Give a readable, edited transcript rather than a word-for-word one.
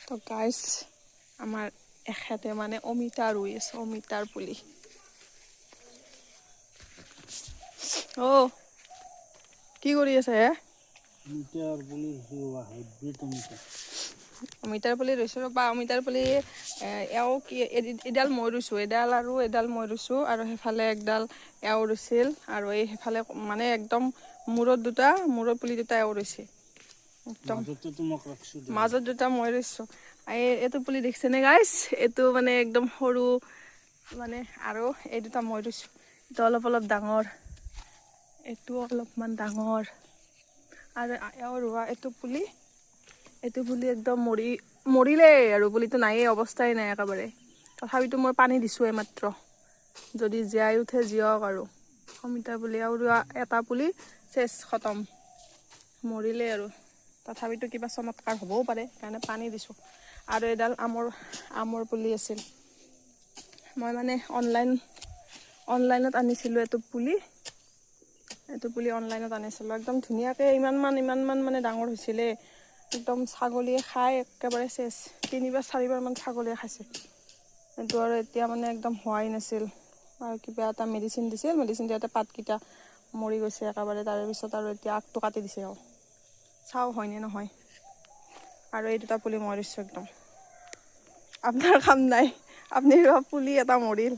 তো গাইস আমাৰ এখেতে মানে অমিতা ৰুই আছে, অমিতাৰ পুলি। ও কি কৰি আছে হে? অমিতাৰ পুলি ৰোৱা হাইব্ৰিড অমিতা। অমিতাৰ পুলি ৰুইছোঁ ৰ'বা। অমিতাৰ পুলি এও কি এডাল মই ৰুইছোঁ, এডাল মই ৰুইছোঁ আৰু সেইফালে একডাল এও ৰুইছিল আৰু এই সেইফালে মানে একদম মূৰৰ পুলি দুটা এও ৰুইছে। একদম মাজত দুটা মই ৰুইছোঁ। এইটো পুলি দেখিছেনে গাইছ? এইটো মানে একদম সৰু মানে আৰু এই দুটা মই ৰুইছোঁ। এইটো অলপ ডাঙৰ, এইটো অলপমান ডাঙৰ আৰু এও ৰোৱা এইটো পুলি একদম মৰিলে আৰু পুলিটো নায়েই, অৱস্থাই নাই একেবাৰে। তথাপিতো মই পানী দিছোঁ এইমাত্ৰ, যদি জীয়াই উঠে জীয়ক আৰু। অমিতা পুলি আৰু এটা পুলি চেচ খতম, মৰিলে আৰু। তথাপিতো কিবা চমৎকাৰ হ'বও পাৰে, সেইকাৰণে পানী দিছোঁ। আৰু এডাল আমৰ পুলি আছিল, মই মানে অনলাইনত আনিছিলোঁ এইটো পুলি অনলাইনত আনিছিলোঁ। একদম ধুনীয়াকৈ ইমান মান মানে ডাঙৰ হৈছিলে। একদম ছাগলীয়ে খাই একেবাৰে চেচ, 3-4 মান ছাগলীয়ে খাইছে। কিন্তু আৰু এতিয়া মানে একদম হোৱাই নাছিল আৰু কিবা এটা মেডিচিন দিছিল, মেডিচিন দিয়াতে পাতকেইটা মৰি গৈছে একেবাৰে। তাৰে পিছত আৰু এতিয়া আগটো কাটি দিছে আৰু চাওঁ হয়নে নহয়। আৰু এই দুটা পুলি মই ৰুইছোঁ একদম। আপোনাৰ কাম নাই, আপুনি পুলি এটা মৰিল।